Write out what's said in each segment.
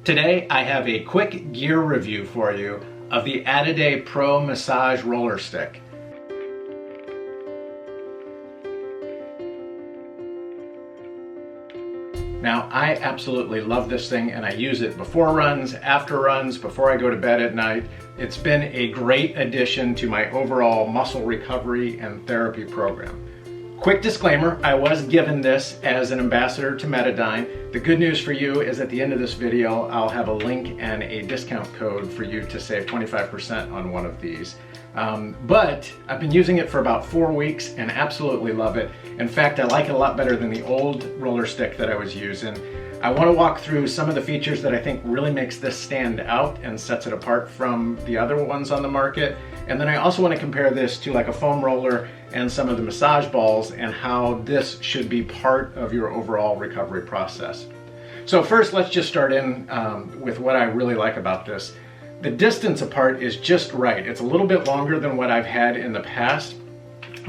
Today I have a quick gear review for you of the Addaday Pro Massage Roller Stick. Now, I absolutely love this thing and I use it before runs, after runs, before I go to bed at night. It's been a great addition to my overall muscle recovery and therapy program. Quick disclaimer, I was given this as an ambassador to Medi-dyne. The good news for you is at the end of this video, I'll have a link and a discount code for you to save 25% on one of these. But I've been using it for about 4 weeks and absolutely love it. In fact, I like it a lot better than the old roller stick that I was using. I want to walk through some of the features that I think really makes this stand out and sets it apart from the other ones on the market. And then I also want to compare this to like a foam roller and some of the massage balls and how this should be part of your overall recovery process. So first, let's just start in with what I really like about this. The distance apart is just right. It's a little bit longer than what I've had in the past.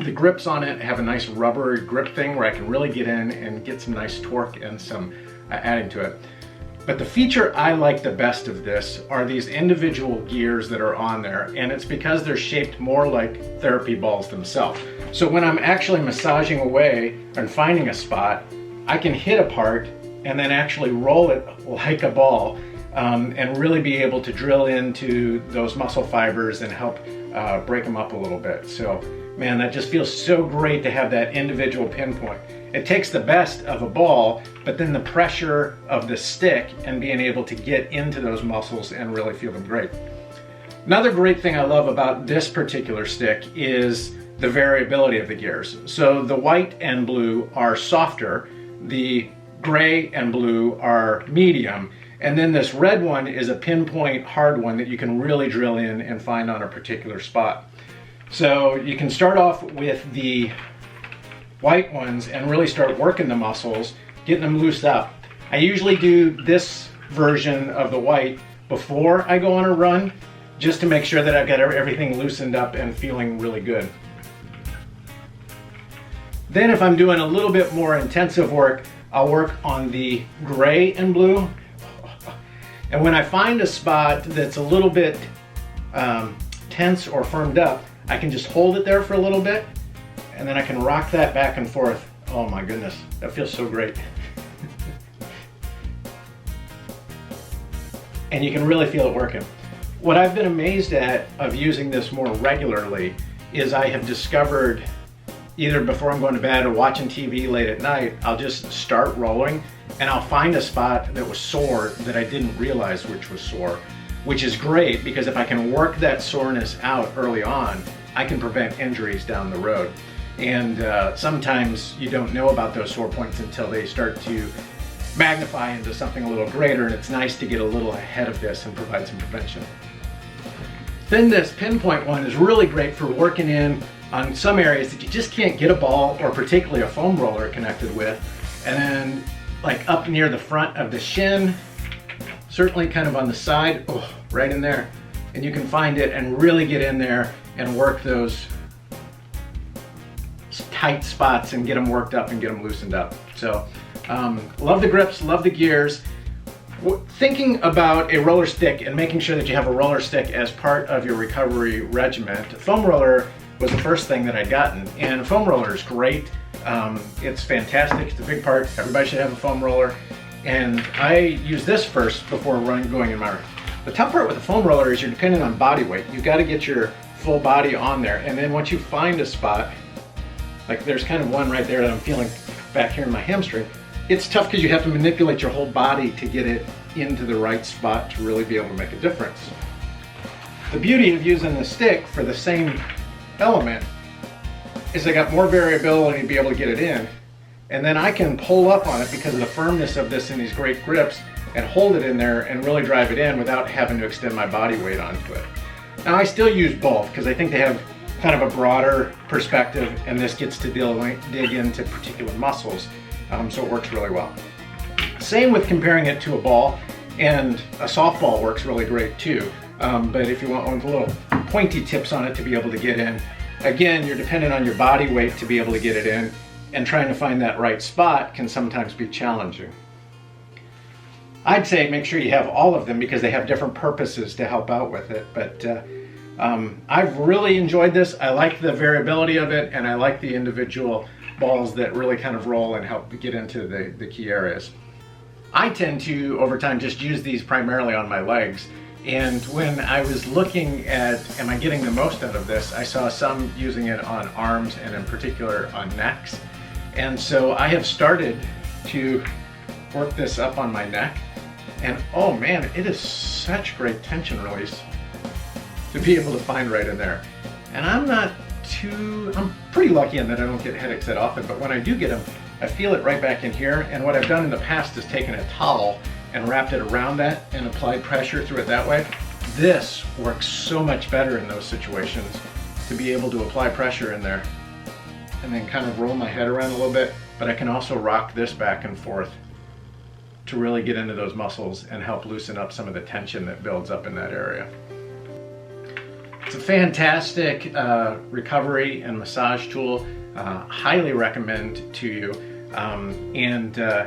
The grips on it have a nice rubber grip thing where I can really get in and get some nice torque and some adding to it. But the feature I like the best of this are these individual gears that are on there, and it's because they're shaped more like therapy balls themselves. So when I'm actually massaging away and finding a spot, I can hit a part and then actually roll it like a ball and really be able to drill into those muscle fibers and help break them up a little bit. So man, that just feels so great to have that individual pinpoint. It takes the best of a ball, but then the pressure of the stick and being able to get into those muscles and really feel them great. Another great thing I love about this particular stick is the variability of the gears. So the white and blue are softer, the gray and blue are medium, and then this red one is a pinpoint hard one that you can really drill in and find on a particular spot. So you can start off with the white ones and really start working the muscles, getting them loosed up. I usually do this version of the white before I go on a run, just to make sure that I've got everything loosened up and feeling really good. Then if I'm doing a little bit more intensive work, I'll work on the gray and blue. And when I find a spot that's a little bit tense or firmed up, I can just hold it there for a little bit and then I can rock that back and forth. Oh my goodness, that feels so great. And you can really feel it working. What I've been amazed at of using this more regularly is I have discovered, either before I'm going to bed or watching TV late at night, I'll just start rolling and I'll find a spot that was sore that I didn't realize which was sore, which is great because if I can work that soreness out early on, I can prevent injuries down the road. And sometimes you don't know about those sore points until they start to magnify into something a little greater, and it's nice to get a little ahead of this and provide some prevention. Then this pinpoint one is really great for working in on some areas that you just can't get a ball or particularly a foam roller connected with. And then like up near the front of the shin, certainly kind of on the side, oh, right in there. And you can find it and really get in there and work those tight spots and get them worked up and get them loosened up. So love the grips, love the gears. Thinking about a roller stick and making sure that you have a roller stick as part of your recovery regimen, foam roller was the first thing that I'd gotten, and a foam roller is great. It's fantastic, it's a big part. Everybody should have a foam roller. And I use this first before going in my room. The tough part with a foam roller is you're dependent on body weight. You've got to get your full body on there, and then once you find a spot, like there's kind of one right there that I'm feeling back here in my hamstring, it's tough because you have to manipulate your whole body to get it into the right spot to really be able to make a difference. The beauty of using the stick for the same element is I got more variability to be able to get it in, and then I can pull up on it because of the firmness of this and these great grips and hold it in there and really drive it in without having to extend my body weight onto it. Now I still use both because I think they have kind of a broader perspective, and this gets to dig into particular muscles, so it works really well. Same with comparing it to a ball, and a softball works really great too. But if you want one with little pointy tips on it to be able to get in, again, you're dependent on your body weight to be able to get it in, and trying to find that right spot can sometimes be challenging. I'd say make sure you have all of them because they have different purposes to help out with it. But I've really enjoyed this. I like the variability of it, and I like the individual balls that really kind of roll and help get into the key areas. I tend to, over time, just use these primarily on my legs. And when I was looking at, am I getting the most out of this, I saw some using it on arms and in particular on necks. And so I have started to work this up on my neck. And oh man, it is such great tension release to be able to find right in there. And I'm pretty lucky in that I don't get headaches that often, but when I do get them, I feel it right back in here. And what I've done in the past is taken a towel and wrapped it around that and applied pressure through it that way. This works so much better in those situations, to be able to apply pressure in there and then kind of roll my head around a little bit, but I can also rock this back and forth to really get into those muscles and help loosen up some of the tension that builds up in that area. It's a fantastic recovery and massage tool. Highly recommend to you.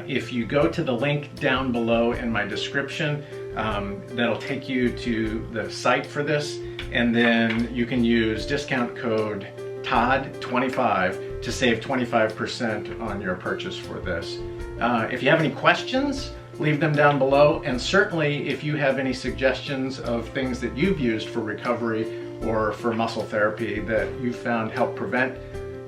If you go to the link down below in my description, that'll take you to the site for this, and then you can use discount code TODD25 to save 25% on your purchase for this. If you have any questions, leave them down below, and certainly if you have any suggestions of things that you've used for recovery or for muscle therapy that you found help prevent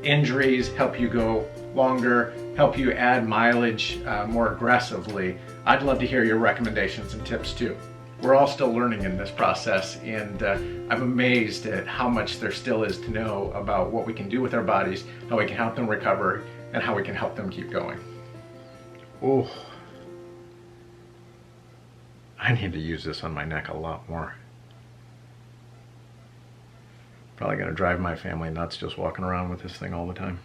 injuries, help you go longer, help you add mileage more aggressively, I'd love to hear your recommendations and tips too. We're all still learning in this process, and I'm amazed at how much there still is to know about what we can do with our bodies, how we can help them recover, and how we can help them keep going. Oh, I need to use this on my neck a lot more. Probably gonna drive my family nuts just walking around with this thing all the time.